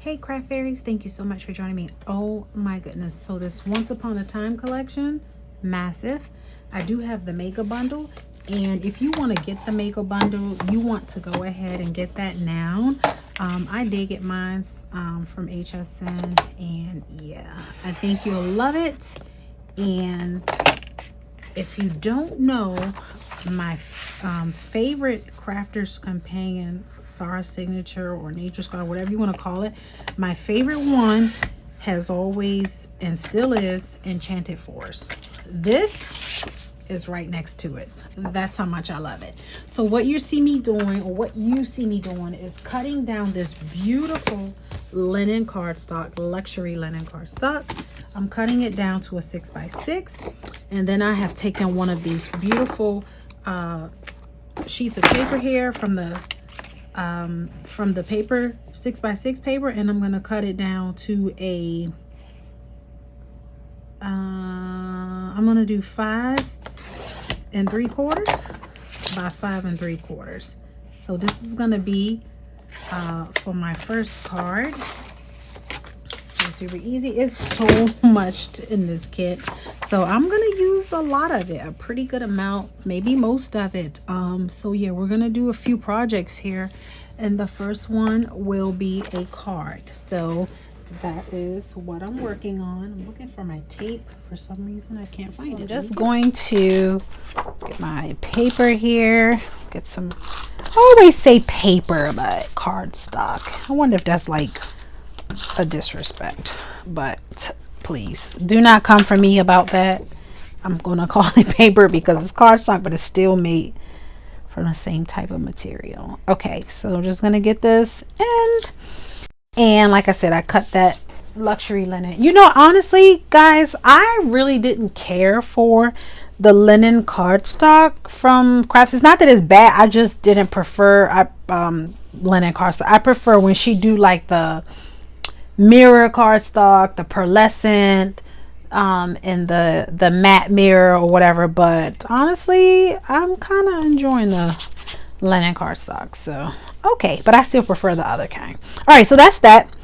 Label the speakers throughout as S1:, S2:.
S1: Hey craft fairies, thank you so much for joining me. Oh my goodness, so this Once Upon a Time collection, massive. I do have the mega bundle, and if you want to get the mega bundle, you want to go ahead and get that now. I did get mine from HSN, and yeah, I think you'll love it. And if you don't know, my favorite crafter's companion, Sarah signature or nature's guard, whatever you want to call it, my favorite one has always and still is Enchanted Forest. This is right next to it. That's how much I love it. So what you see me doing is cutting down this beautiful linen cardstock, luxury linen cardstock. I'm cutting it down to a 6x6, and then I have taken one of these beautiful sheets of paper here from the paper 6x6 paper, and I'm going to cut it down to a I'm going to do 5 3/4 by 5 3/4. So this is going to be for my first card. So super easy. It's so much in this kit, so I'm gonna use a lot of it, a pretty good amount, maybe most of it. So yeah, we're gonna do a few projects here, and the first one will be a card. So that is what I'm working on. I'm looking for my tape. For some reason I can't find it. I'm just going to get my paper here, get some, I always say paper but cardstock. I wonder if that's like a disrespect, but please do not come for me about that. I'm gonna call it paper because it's cardstock, but it's still made from the same type of material. Okay, so I'm just gonna get this, and like I said, I cut that luxury linen. You know, honestly guys, I really didn't care for the linen cardstock from Crafts. It's not that it's bad, I just didn't prefer linen cardstock. I prefer when she do like the mirror cardstock, the pearlescent, and the matte mirror or whatever. But honestly, I'm kind of enjoying the linen cardstock. So okay, but I still prefer the other kind. All right, so that's that.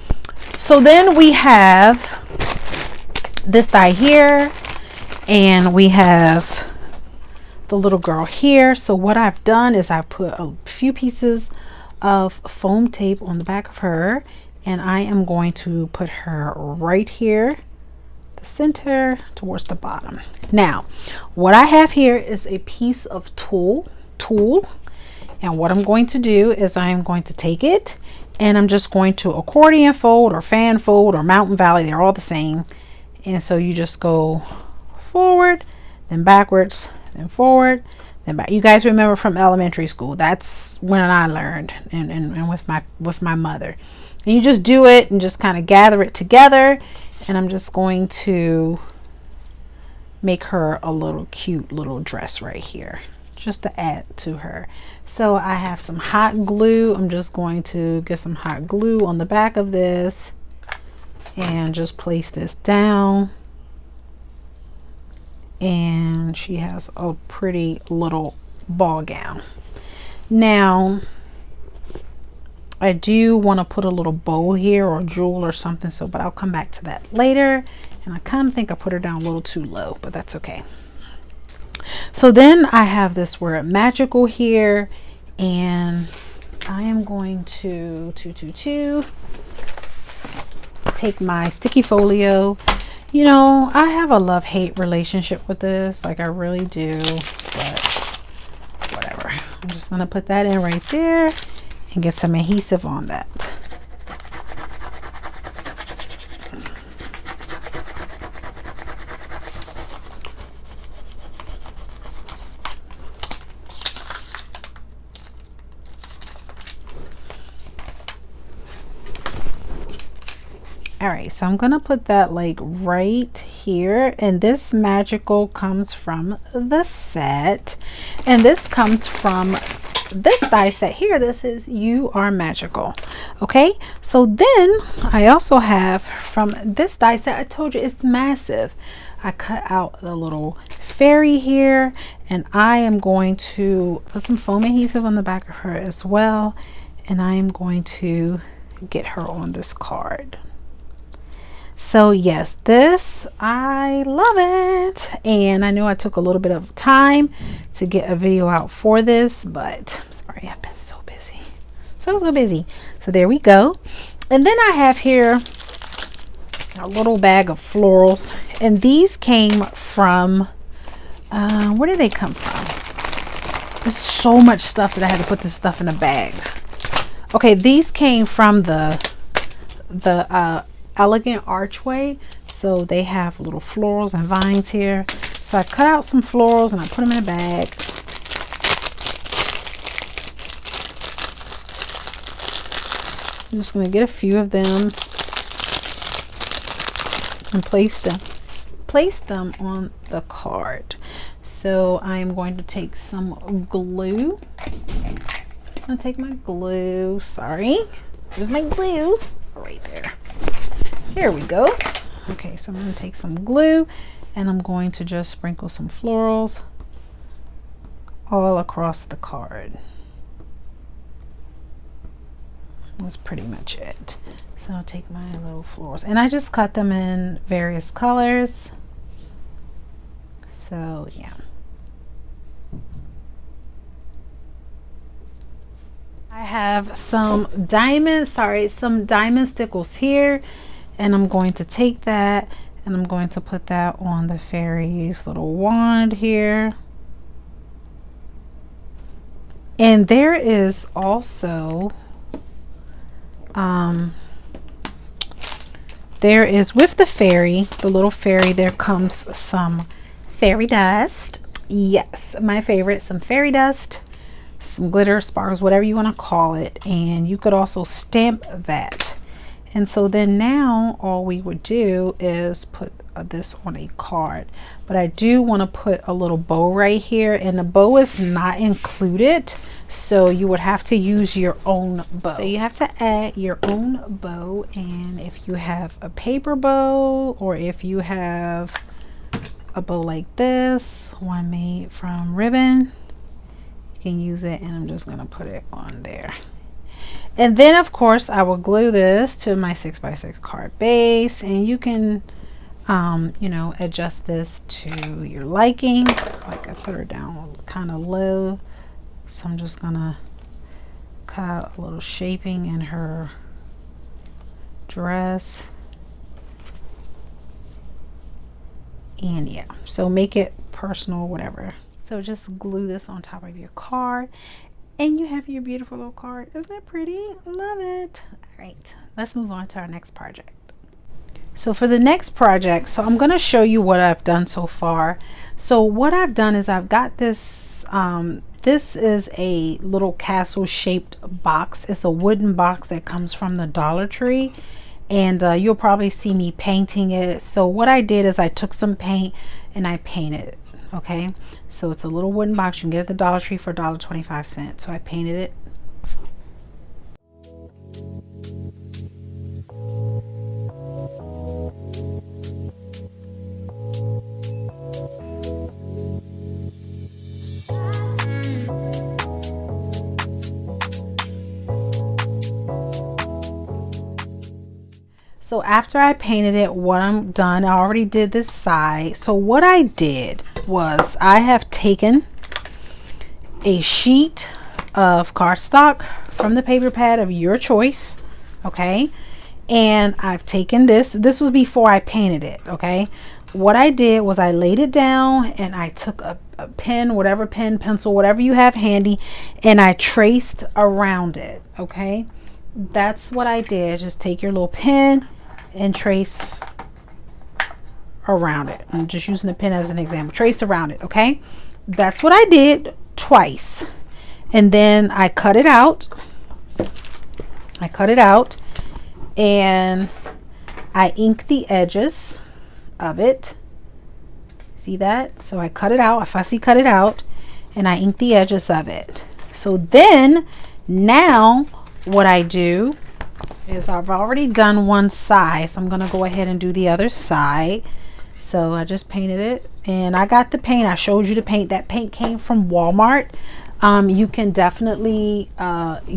S1: So then we have this die here, and we have the little girl here. So what I've done is I've put a few pieces of foam tape on the back of her, and I am going to put her right here, the center towards the bottom. Now what I have here is a piece of tulle, and what I'm going to do is I am going to take it, and I'm just going to accordion fold or fan fold or mountain valley, they're all the same. And so you just go forward, then backwards, then forward, then back. You guys remember from elementary school, that's when I learned, and with my mother. And you just do it and just kind of gather it together. And I'm just going to make her a little cute little dress right here, just to add to her. So I have some hot glue. I'm just going to get some hot glue on the back of this and just place this down. And she has a pretty little ball gown. Now I do want to put a little bow here or jewel or something, so but I'll come back to that later. And I kind of think I put her down a little too low, but that's okay. So then I have this word magical here, and I am going to take my sticky folio. You know, I have a love-hate relationship with this, like I really do, but whatever. I'm just gonna put that in right there and get some adhesive on that. All right, so I'm gonna put that like right here, and this magical comes from the set, and this comes from this die set here. This is You Are Magical. Okay, so then I also have from this die set, I told you it's massive. I cut out the little fairy here, and I am going to put some foam adhesive on the back of her as well, and I am going to get her on this card. So yes, this, I love it. And I know I took a little bit of time to get a video out for this, but I'm sorry, I've been so busy. So busy. So there we go. And then I have here a little bag of florals. And these came from, where did they come from? There's so much stuff that I had to put this stuff in a bag. Okay, these came from the Elegant Archway. So they have little florals and vines here. So I cut out some florals and I put them in a bag. I'm just going to get a few of them and place them on the card. So I'm going to take some glue. I'm going to take my glue. Sorry. There's my glue right there. There we go. Okay, so I'm going to take some glue and I'm going to just sprinkle some florals all across the card. That's pretty much it. So I'll take my little florals and I just cut them in various colors. So yeah. I have some diamond stickles here. And I'm going to take that and I'm going to put that on the fairy's little wand here. And there is also, there is with the fairy, the little fairy, there comes some fairy dust. Yes, my favorite, some fairy dust, some glitter, sparkles, whatever you want to call it. And you could also stamp that. And so then now all we would do is put this on a card. But I do want to put a little bow right here, and the bow is not included. So you would have to use your own bow. So you have to add your own bow. And if you have a paper bow, or if you have a bow like this, one made from ribbon, you can use it. And I'm just going to put it on there. And then of course I will glue this to my 6x6 card base, and you can you know, adjust this to your liking. Like I put her down kind of low, so I'm just gonna cut out a little shaping in her dress. And yeah, so make it personal, whatever. So just glue this on top of your card. And you have your beautiful little card. Isn't it pretty? Love it. All right, let's move on to our next project. So for the next project, so I'm going to show you what I've done so far. So what I've done is I've got this, this is a little castle shaped box. It's a wooden box that comes from the Dollar Tree. And you'll probably see me painting it. So what I did is I took some paint and I painted it. Okay, so it's a little wooden box. You can get at the Dollar Tree for $1.25. So I painted it. So after I painted it, what I'm done, I already did this side. So what I did was I have taken a sheet of cardstock from the paper pad of your choice, okay? And I've taken this was before I painted it, okay? What I did was I laid it down and I took a pen, whatever pen, pencil, whatever you have handy, and I traced around it, okay? That's what I did. Just take your little pen and trace around it. I'm just using the pen as an example. Trace around it, okay? That's what I did twice. And then I cut it out. I cut it out and I ink the edges of it. See that? So I cut it out. I fussy cut it out and I ink the edges of it. So then now what I do is I've already done one side, so I'm going to go ahead and do the other side. So I just painted it and I got the paint. I showed you the paint. That paint came from Walmart. You can definitely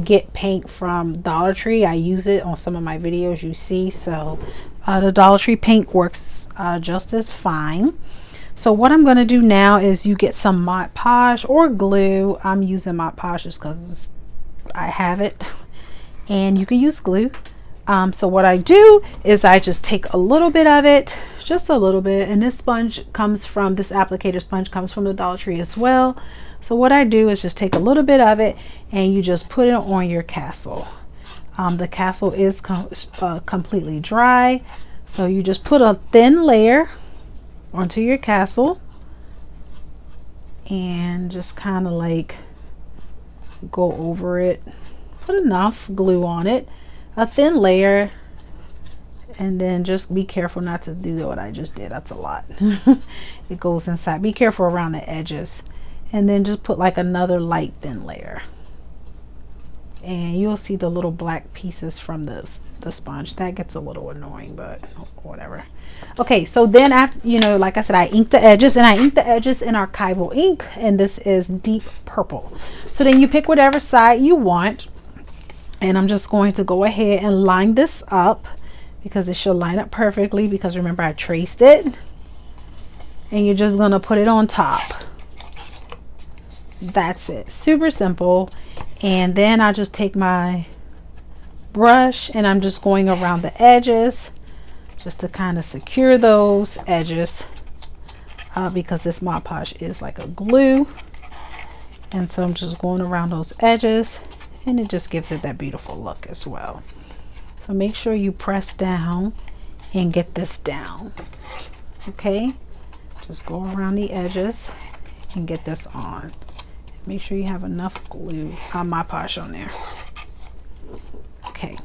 S1: get paint from Dollar Tree. I use it on some of my videos you see. So the Dollar Tree paint works just as fine. So what I'm going to do now is you get some Mod Podge or glue. I'm using Mod Podge just because I have it, and you can use glue. So what I do is I just take a little bit of it, just a little bit, and this applicator sponge comes from the Dollar Tree as well. So what I do is just take a little bit of it and you just put it on your castle. The castle is completely dry, so you just put a thin layer onto your castle and just kind of like go over it. Put enough glue on it, a thin layer, and then just be careful not to do what I just did. That's a lot. It goes inside. Be careful around the edges, and then just put like another light thin layer, and you'll see the little black pieces from the sponge. That gets a little annoying, but whatever. Okay, so then after, you know, like I said, I inked the edges, and I inked the edges in archival ink, and this is deep purple. So then you pick whatever side you want, and I'm just going to go ahead and line this up because it should line up perfectly, because remember I traced it. And you're just gonna put it on top. That's it. Super simple. And then I just take my brush and I'm just going around the edges just to kind of secure those edges, because this Mod Podge is like a glue. And so I'm just going around those edges, and it just gives it that beautiful look as well. So make sure you press down and get this down. Okay, just go around the edges and get this on. Make sure you have enough glue on Mod Podge on there. Okay,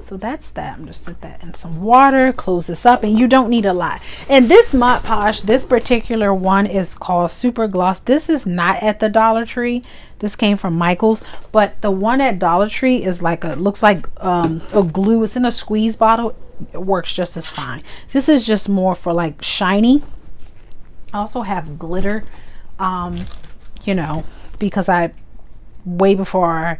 S1: so that's that. I'm just put that in some water, close this up, and you don't need a lot. And this Mod Podge, this particular one is called Super Gloss. This is not at the Dollar Tree. This came from Michael's, but the one at Dollar Tree is like looks like a glue. It's in a squeeze bottle. It works just as fine. This is just more for like shiny. I also have glitter, you know, because way before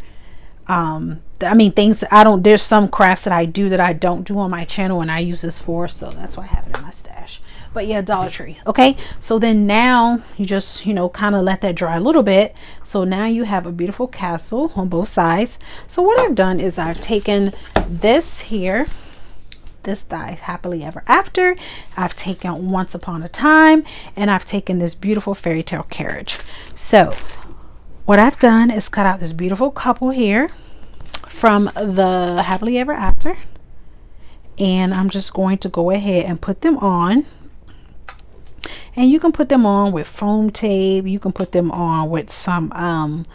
S1: I mean, things there's some crafts that I do that I don't do on my channel, and I use this for, so that's why I have it in my stash. But yeah, Dollar Tree. Okay, so then now you just, you know, kind of let that dry a little bit. So now you have a beautiful castle on both sides. So what I've done is I've taken this here, this die Happily Ever After, I've taken Once Upon a Time, and I've taken this beautiful fairy tale carriage. So what I've done is cut out this beautiful couple here from the Happily Ever After, and I'm just going to go ahead and put them on. And you can put them on with foam tape, you can put them on with some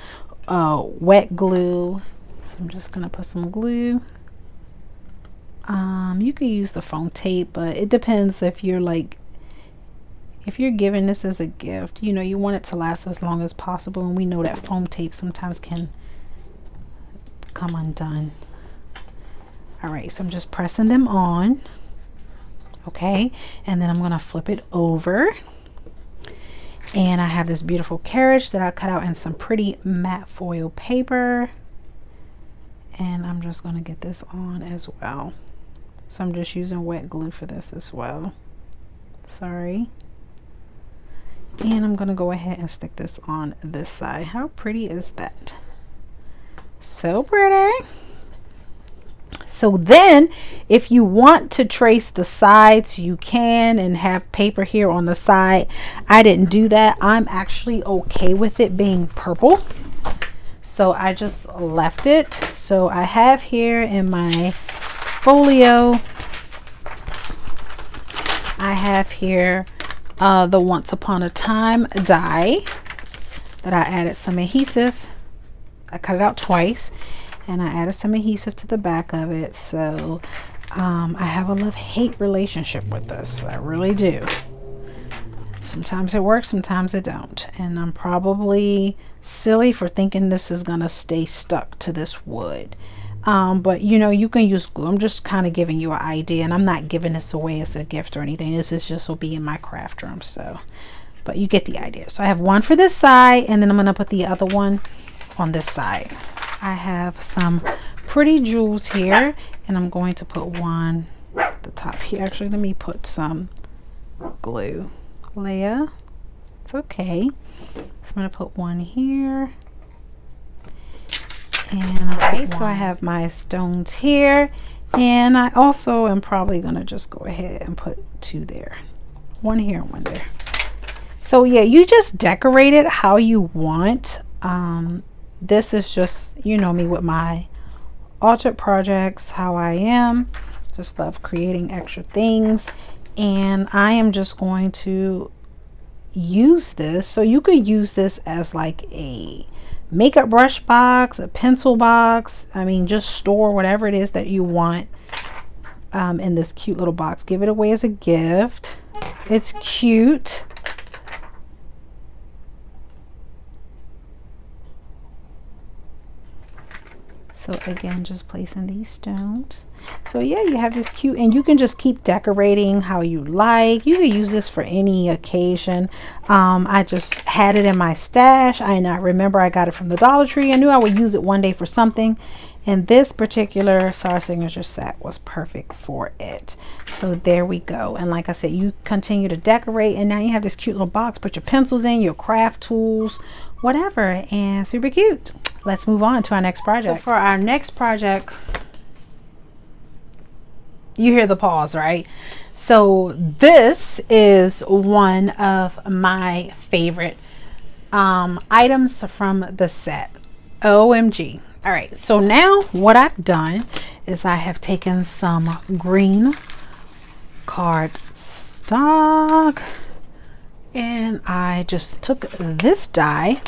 S1: wet glue. So I'm just gonna put some glue. You can use the foam tape, but it depends if you're giving this as a gift, you know, you want it to last as long as possible, and we know that foam tape sometimes can come undone. All right, so I'm just pressing them on. Okay, and then I'm gonna flip it over, and I have this beautiful carriage that I cut out in some pretty matte foil paper, and I'm just gonna get this on as well. So I'm just using wet glue for this as well. Sorry. And I'm gonna go ahead and stick this on this side. How pretty is that? So pretty. So then if you want to trace the sides, you can, and have paper here on the side. I didn't do that. I'm actually okay with it being purple, so I just left it. So I have here in my folio, I have here the Once Upon a Time die that I added some adhesive. I cut it out twice, and I added some adhesive to the back of it. So I have a love-hate relationship with this. I really do. Sometimes it works, sometimes it don't, and I'm probably silly for thinking this is gonna stay stuck to this wood. But you know, you can use glue. I'm just kind of giving you an idea, and I'm not giving this away as a gift or anything. This is just will be in my craft room. So, but you get the idea. So I have one for this side, and then I'm gonna put the other one on this side. I have some pretty jewels here, and I'm going to put one at the top here. Actually, let me put some glue. Leia, it's okay. So I'm going to put one here. And okay, so I have my stones here, and I also am probably going to just go ahead and put two there. One here and one there. So yeah, you just decorate it how you want. This is just, you know me with my altered projects, how I am. Just love creating extra things. And I am just going to use this. So you could use this as like a makeup brush box, a pencil box. I mean, just store whatever it is that you want in this cute little box. Give it away as a gift. It's cute. So again, just placing these stones. So yeah, you have this cute, and you can just keep decorating how you like. You can use this for any occasion. I just had it in my stash, and I remember I got it from the Dollar Tree. I knew I would use it one day for something, and this particular Star Signature set was perfect for it. So there we go. And like I said, you continue to decorate, and now you have this cute little box. Put your pencils in, your craft tools, whatever, and super cute. Let's move on to our next project. So for our next project, you hear the pause, right? So this is one of my favorite items from the set. OMG. All right, so now what I've done is I have taken some green cardstock, and I just took this die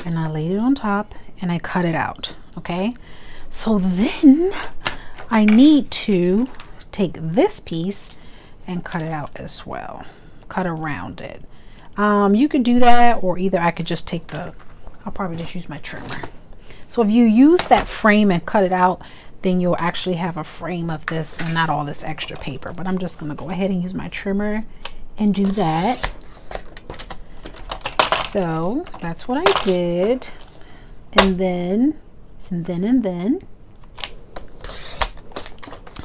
S1: and I laid it on top and I cut it out. Okay, so then I need to take this piece and cut it out as well. Cut around it. You could do that, or either I could just take I'll probably just use my trimmer. So if you use that frame and cut it out, then you'll actually have a frame of this and not all this extra paper. But I'm just gonna go ahead and use my trimmer and do that. So that's what I did. And then.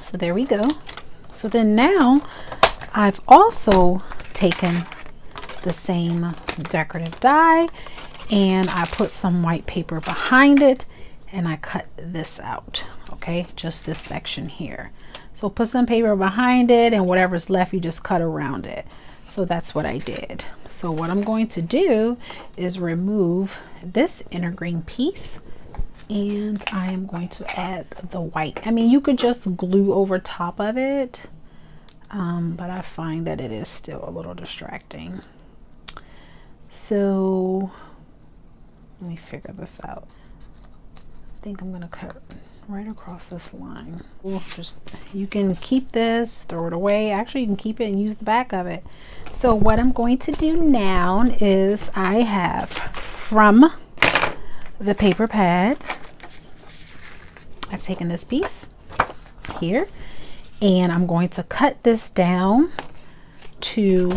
S1: So there we go. So then now I've also taken the same decorative die and I put some white paper behind it and I cut this out. Okay, just this section here. So put some paper behind it, and whatever's left you just cut around it. So that's what I did. So what I'm going to do is remove this inner green piece, and I am going to add the white. I mean, you could just glue over top of it, but I find that it is still a little distracting. So let me figure this out. I think I'm gonna cut right across this line. You can keep this, throw it away. Actually, you can keep it and use the back of it. So what I'm going to do now is I have from the paper pad, I've taken this piece here and I'm going to cut this down to,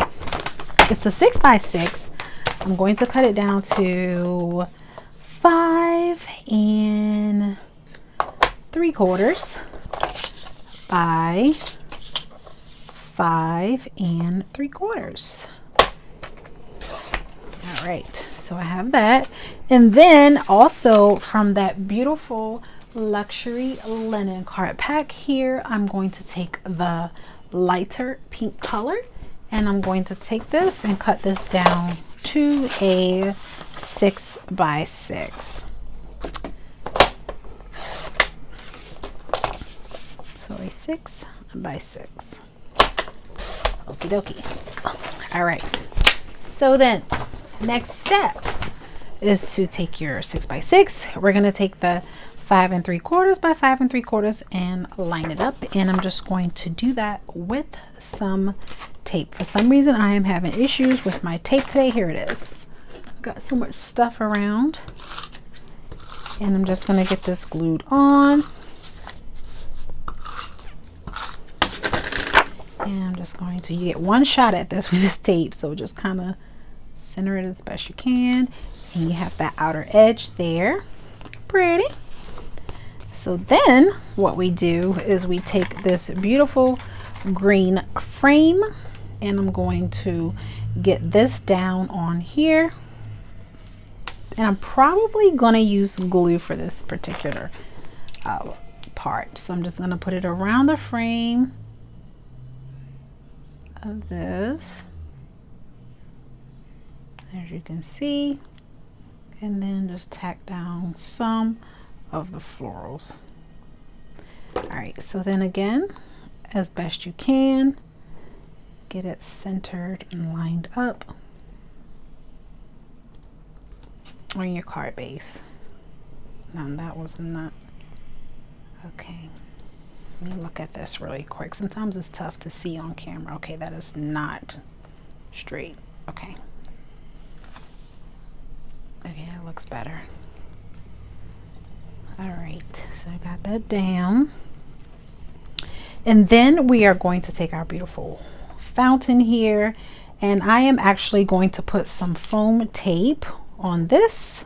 S1: it's a 6x6. I'm going to cut it down to 5 3/4 by 5 3/4. All right, so I have that. And then also from that beautiful luxury linen card pack here, I'm going to take the lighter pink color and I'm going to take this and cut this down to a 6x6. So a 6x6. Okie dokie. All right. So then next step is to take your 6x6. We're going to take the 5 3/4 by 5 3/4 and line it up. And I'm just going to do that with some tape. For some reason, I am having issues with my tape today. Here it is. I've got so much stuff around. And I'm just going to get this glued on. And I'm just going to, you get one shot at this with this tape. So just kind of center it as best you can. And you have that outer edge there. Pretty. So then what we do is we take this beautiful green frame, and I'm going to get this down on here. And I'm probably going to use glue for this particular part. So I'm just going to put it around the frame of this, as you can see, and then just tack down some of the florals. All right, so then again, as best you can, get it centered and lined up on your card base. Now that was not okay. Let me look at this really quick. Sometimes it's tough to see on camera. Okay, that is not straight. Okay. Okay, that looks better. All right, so I got that down. And then we are going to take our beautiful fountain here, and I am actually going to put some foam tape on this.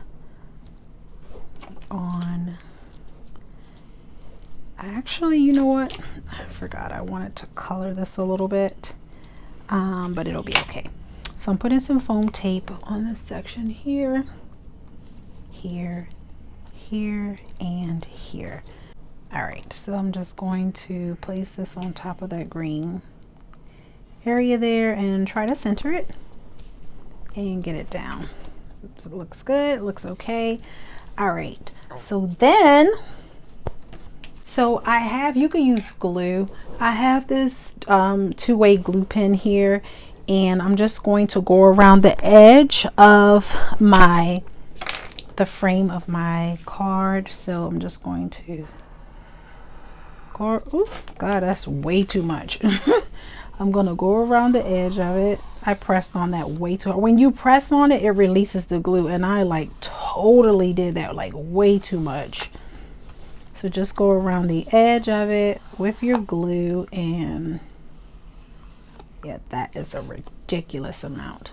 S1: Actually, you know what? I forgot I wanted to color this a little bit, but it'll be okay. So I'm putting some foam tape on this section here, here, here, and here. All right, so I'm just going to place this on top of that green area there and try to center it and get it down. So it looks good, it looks okay. All right, so then, I have, you can use glue. I have this two-way glue pen here, and I'm just going to go around the edge of the frame of my card. So I'm just going to go, oh God, that's way too much. I'm gonna go around the edge of it. I pressed on that way too hard. When you press on it, it releases the glue, and I like totally did that, like way too much. So just go around the edge of it with your glue, and yeah, that is a ridiculous amount.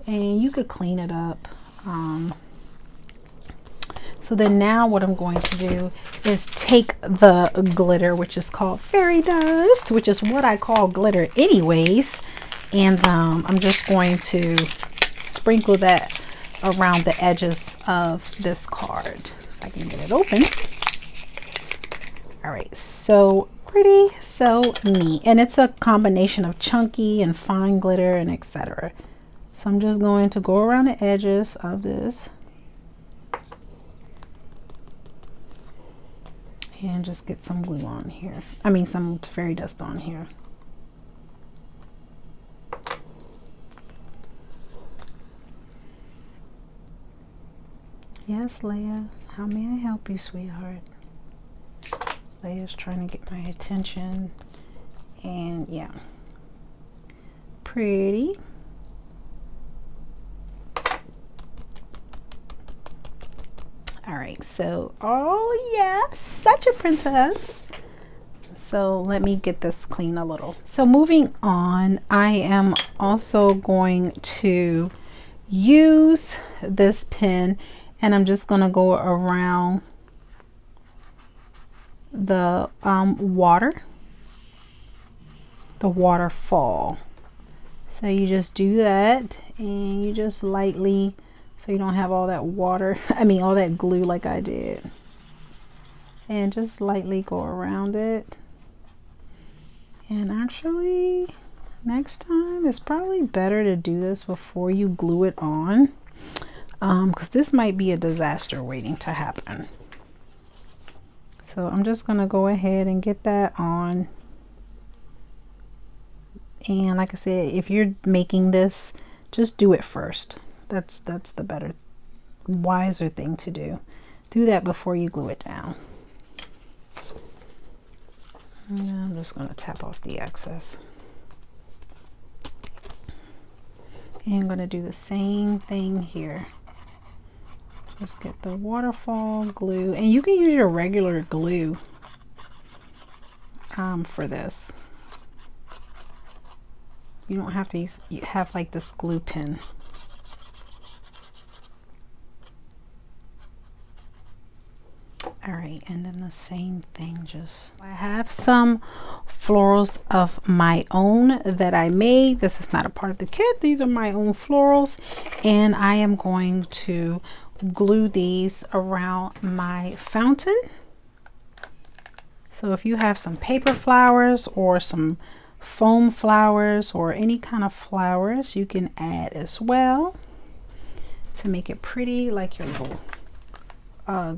S1: And you could clean it up. So then now what I'm going to do is take the glitter, which is called fairy dust, which is what I call glitter anyways. And I'm just going to sprinkle that around the edges of this card. If I can get it open. All right, so pretty, so neat. And it's a combination of chunky and fine glitter and etc. So I'm just going to go around the edges of this and just get some glue on here. I mean, some fairy dust on here. Yes, Leia, how may I help you, sweetheart? Leia's trying to get my attention, and yeah, pretty. All right, so, oh yeah, such a princess. So let me get this clean a little. So moving on, I am also going to use this pen, and I'm just going to go around the waterfall. So you just do that, and you just lightly, so you don't have all that water, all that glue like I did. And just lightly go around it. And actually, next time it's probably better to do this before you glue it on, because this might be a disaster waiting to happen. So I'm just going to go ahead and get that on. And like I said, if you're making this, just do it first. That's the better, wiser thing to do. Do that before you glue it down. And I'm just going to tap off the excess. And I'm going to do the same thing here. Just get the waterfall glue, and you can use your regular glue for this. You don't have to have like this glue pen. All right, and then the same thing, just I have some florals of my own that I made. This is not a part of the kit. These are my own florals, and I am going to glue these around my fountain. So if you have some paper flowers or some foam flowers or any kind of flowers, you can add as well to make it pretty, like your little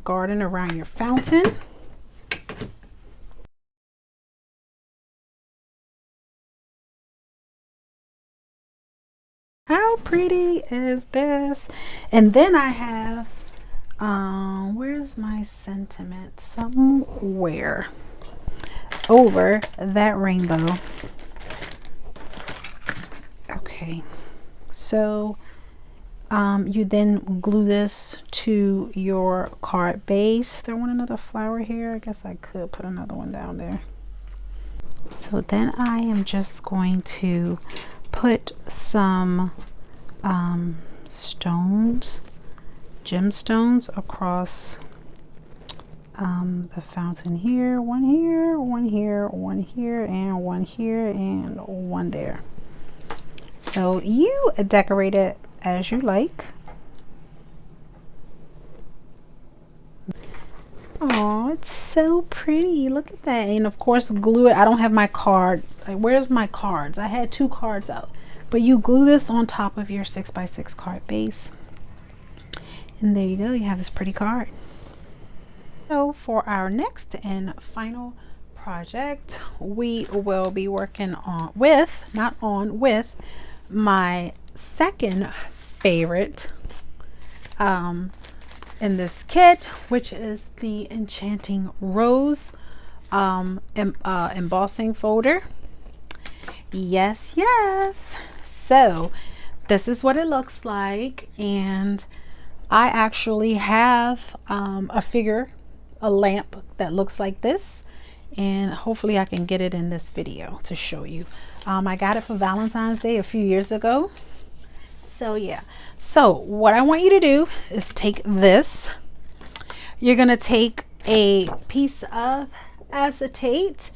S1: garden around your fountain. How pretty is this? And then I have where's my sentiment? Somewhere over that rainbow. Okay, so you then glue this to your card base. There want another flower here. I guess I could put another one down there. So then I am just going to put some stones, gemstones across the fountain here, one here, one here, one here, and one here, and one there. So you decorate it as you like. Oh, it's so pretty. Look at that. And of course, glue it. I don't have my card. Where's my cards? I had 2 cards out. But you glue this on top of your 6x6 card base. And there you go. You have this pretty card. So for our next and final project, we will be working on with my second favorite in this kit, which is the Enchanting Rose embossing folder. Yes, so this is what it looks like, and I actually have a lamp that looks like this, and hopefully I can get it in this video to show you. I got it for Valentine's Day a few years ago. So yeah, so what I want you to do is take this. You're gonna take a piece of acetate,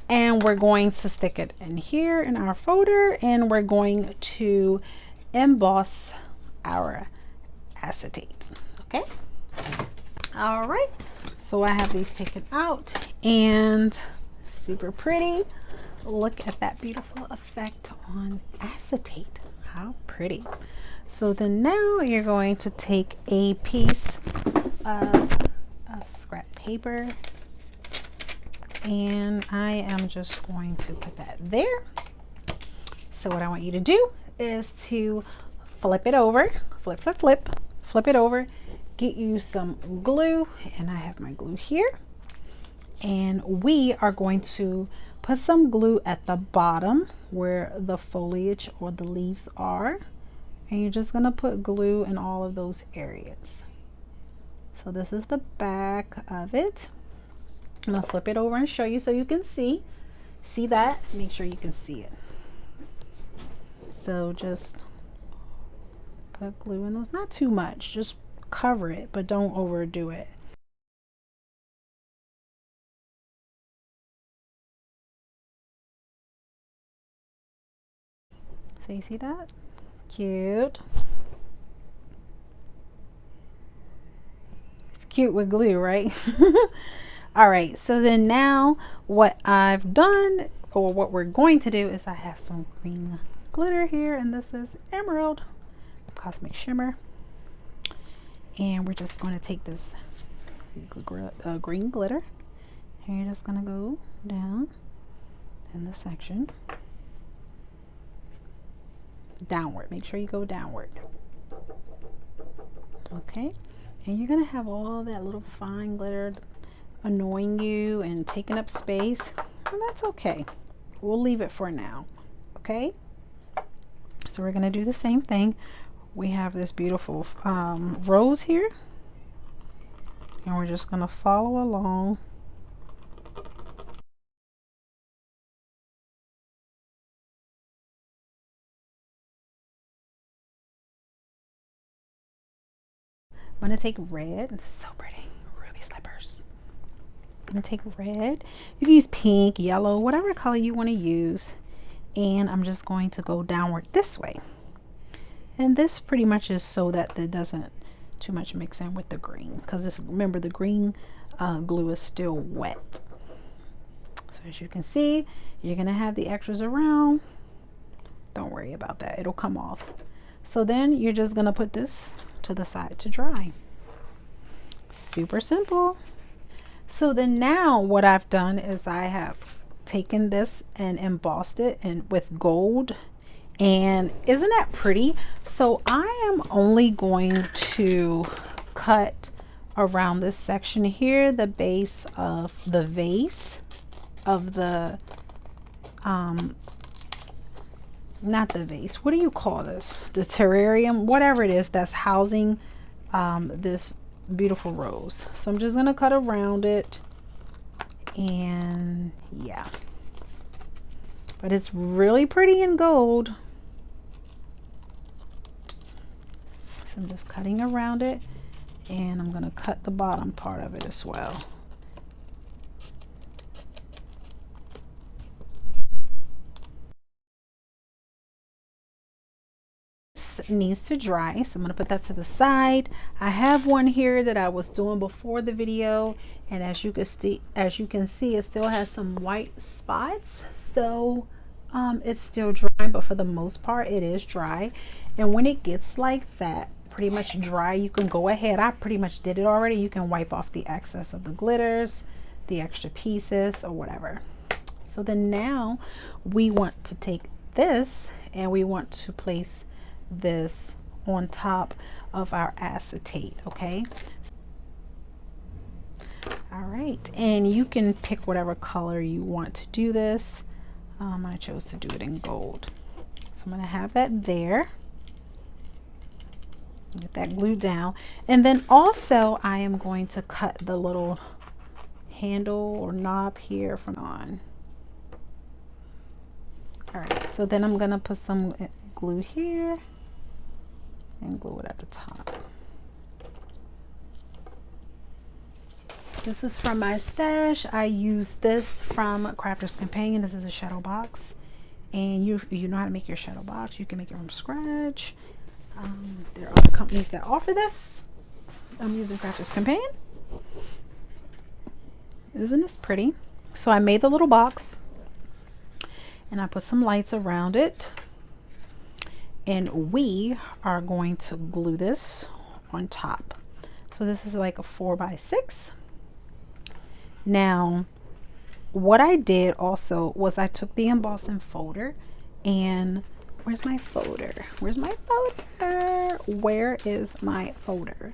S1: and we're going to stick it in here in our folder, and we're going to emboss our acetate. Okay, all right, so I have these taken out, and super pretty. Look at that beautiful effect on acetate. How pretty. So then now you're going to take a piece of scrap paper, and I am just going to put that there. So what I want you to do is to flip it over, flip it over, get you some glue, and I have my glue here, and we are going to put some glue at the bottom where the foliage or the leaves are, and you're just going to put glue in all of those areas. So this is the back of it. I'm going to flip it over and show you so you can see that. Make sure you can see it. So just put glue in those, not too much, just cover it, but don't overdo it. So you see that? Cute. It's cute with glue, right? All right, so then now what I've done, or what we're going to do, is I have some green glitter here, and this is Emerald Cosmic Shimmer. And we're just going to take this green glitter, and you're just going to go down in this section. Downward, make sure you go downward. Okay, and you're gonna have all that little fine glitter annoying you and taking up space, and that's okay. We'll leave it for now. Okay, so we're gonna do the same thing. We have this beautiful rose here, and we're just gonna follow along. I'm gonna take red. It's so pretty. Ruby slippers. I'm gonna take red. You can use pink, yellow, whatever color you want to use. And I'm just going to go downward this way. And this pretty much is so that it doesn't too much mix in with the green, because remember the green glue is still wet. So as you can see, you're gonna have the extras around. Don't worry about that, it'll come off. So then you're just gonna put this to the side to dry. Super simple. So then now what I've done is I have taken this and embossed it with gold. And isn't that pretty? So I am only going to cut around this section here, the base of the vase of the not the vase, what do you call this, the terrarium, whatever it is that's housing this beautiful rose. So I'm just gonna cut around it, and yeah, but it's really pretty in gold. So I'm just cutting around it, and I'm gonna cut the bottom part of it as well. Needs to dry, so I'm going to put that to the side. I have one here that I was doing before the video, and as you can see it still has some white spots, so it's still dry, but for the most part it is dry. And when it gets like that, pretty much dry, you can go ahead, I pretty much did it already, you can wipe off the excess of the glitters, the extra pieces or whatever. So then now we want to take this and we want to place this on top of our acetate. Okay, all right, and you can pick whatever color you want to do this. I chose to do it in gold, so I'm going to have that there. Get that glued down, and then also I am going to cut the little handle or knob here from on. All right, so then I'm going to put some glue here and glue it at the top. This is from my stash. I use this from Crafter's Companion. This is a shadow box, and you know how to make your shadow box. You can make it from scratch. There are other companies that offer this. I'm using Crafter's Companion. Isn't this pretty? So I made the little box, and I put some lights around it. And we are going to glue this on top. So this is like a 4x6. Now, what I did also was I took the embossing folder, and where's my folder? Where's my folder? Where is my folder?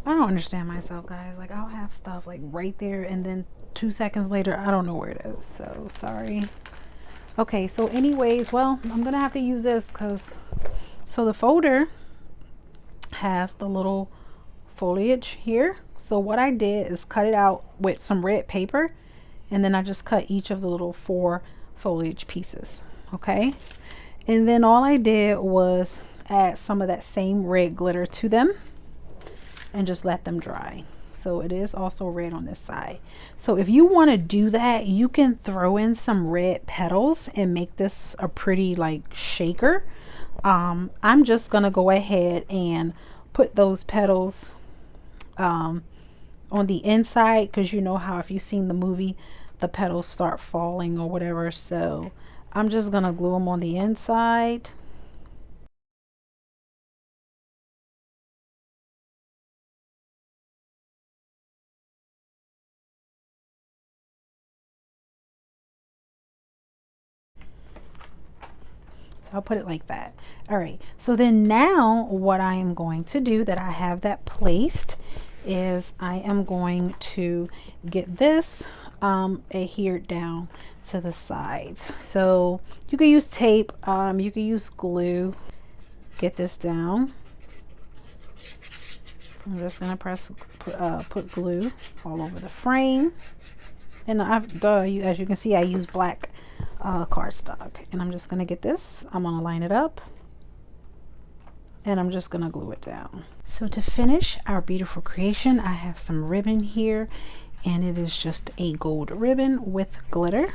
S1: I don't understand myself, guys. Like, I'll have stuff like right there, and then 2 seconds later, I don't know where it is. So sorry. Okay, so anyways, well, I'm gonna have to use this because, so the folder has the little foliage here. So what I did is cut it out with some red paper, and then I just cut each of the little 4 foliage pieces. Okay, and then all I did was add some of that same red glitter to them and just let them dry. So it is also red on this side. So if you want to do that, you can throw in some red petals and make this a pretty like shaker. I'm just gonna go ahead and put those petals on the inside, because you know how if you've seen the movie, the petals start falling or whatever. So I'm just gonna glue them on the inside. So I'll put it like that. All right, so then now what I am going to do, that I have that placed, is I am going to get this adhered down to the sides. So you can use tape, you can use glue. Get this down. I'm just gonna put glue all over the frame, and as you can see, I use black cardstock, and I'm just gonna get this, I'm gonna line it up, and I'm just gonna glue it down. So to finish our beautiful creation, I have some ribbon here, and it is just a gold ribbon with glitter.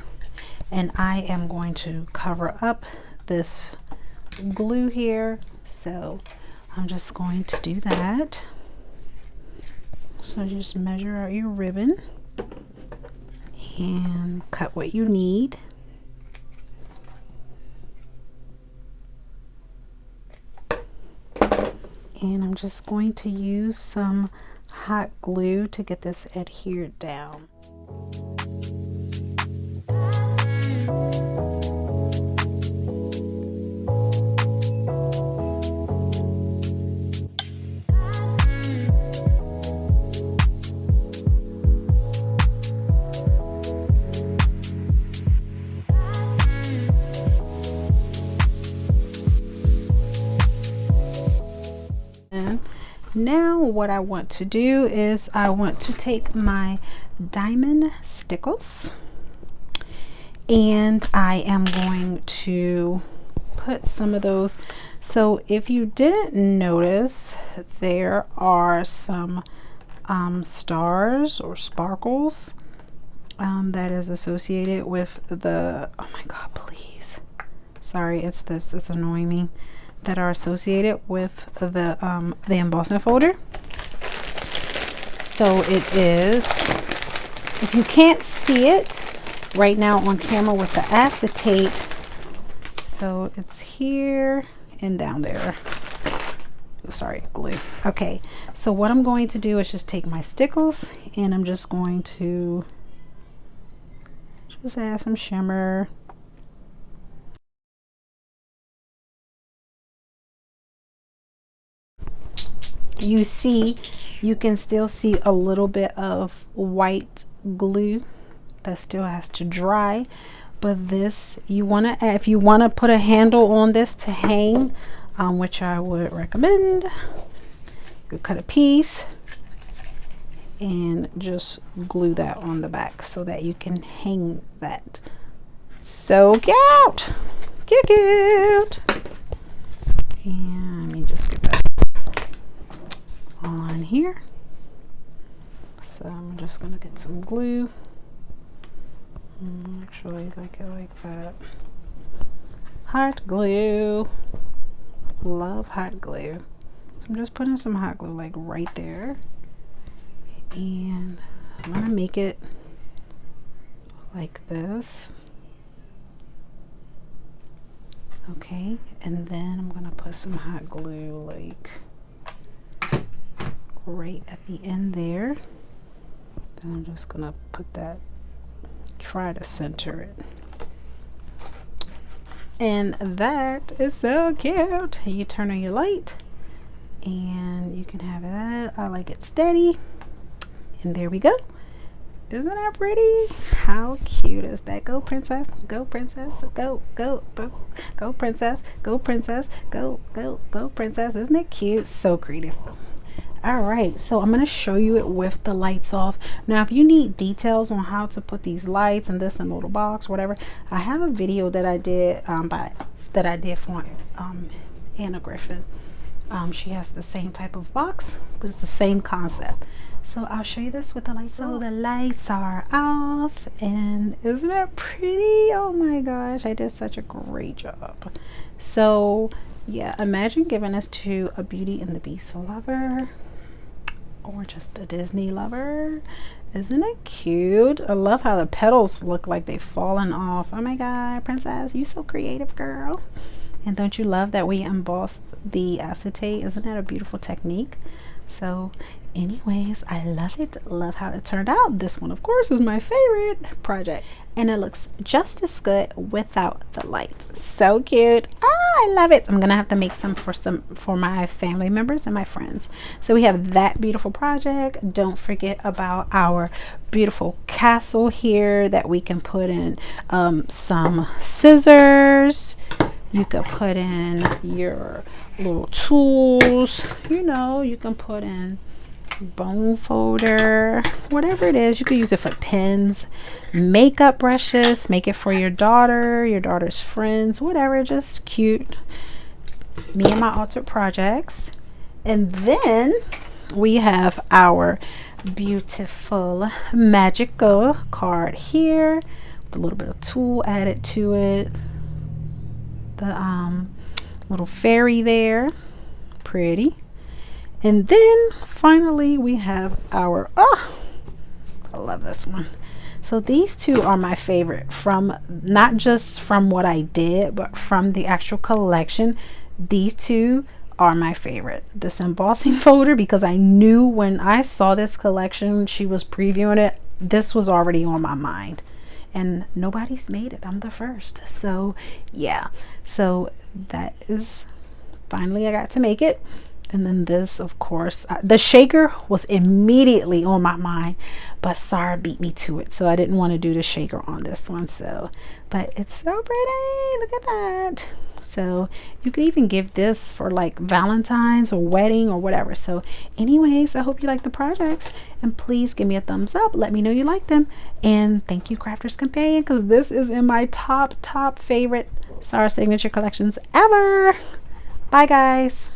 S1: And I am going to cover up this glue here, so I'm just going to do that. So just measure out your ribbon and cut what you need. And I'm just going to use some hot glue to get this adhered down. Now what I want to do is I want to take my diamond stickles and I am going to put some of those. So if you didn't notice, there are some stars or sparkles that is associated with the, oh my god, please, sorry, it's this, it's annoying me, that are associated with the embossing folder. So it is, if you can't see it right now on camera with the acetate, so it's here and down there. Oh, sorry, glue. Okay, so what I'm going to do is just take my stickles and I'm just going to just add some shimmer. You see, you can still see a little bit of white glue that still has to dry, but this, you want to, if you want to put a handle on this to hang, which I would recommend, you cut a piece and just glue that on the back so that you can hang that. So cute, cute. And let me just get that on here. So I'm just gonna get some glue. Actually, like it like that. Hot glue. Love hot glue. So I'm just putting some hot glue like right there, and I'm gonna make it like this. Okay, and then I'm gonna put some hot glue like right at the end there. Then I'm just gonna put that, try to center it. And that is so cute. You turn on your light and you can have that. I like it steady. And there we go. Isn't that pretty? How cute is that? Go princess, go princess, go, go, go, go princess, go princess, go, go, go princess. Isn't it cute? So creative. All right, so I'm going to show you it with the lights off. Now, if you need details on how to put these lights and this in a little box, whatever, I have a video that I did for Anna Griffin. She has the same type of box, but it's the same concept. So I'll show you this with the lights off. So the lights are off, and isn't that pretty? Oh my gosh, I did such a great job. So yeah, imagine giving this to a Beauty and the Beast lover or just a Disney lover. Isn't it cute? I love how the petals look like they've fallen off. Oh my god, princess, you so creative, girl. And don't you love that we embossed the acetate? Isn't that a beautiful technique? So anyways, I love it. Love how it turned out. This one, of course, is my favorite project, and it looks just as good without the lights. So cute. I love it. I'm gonna have to make some for my family members and my friends. So we have that beautiful project. Don't forget about our beautiful castle here that we can put in some scissors. You could put in your little tools, you know, you can put in bone folder, whatever it is. You could use it for pens, makeup brushes, make it for your daughter, your daughter's friends, whatever, just cute. Me and my altered projects. And then we have our beautiful magical card here with a little bit of tulle added to it. The little fairy there, pretty. And then finally we have our, oh, I love this one. So these two are my favorite, from not just from what I did, but from the actual collection. These two are my favorite. This embossing folder, because I knew when I saw this collection, she was previewing it, this was already on my mind. And nobody's made it. I'm the first. So yeah. So that is, finally I got to make it. And then this, of course, the shaker was immediately on my mind, but Sarah beat me to it, so I didn't want to do the shaker on this one. So, but it's so pretty. Look at that. So you could even give this for like Valentine's or wedding or whatever. So anyways, I hope you like the projects, and please give me a thumbs up. Let me know you like them, and thank you, Crafters Companion, because this is in my top favorite Sarah Signature collections ever. Bye guys.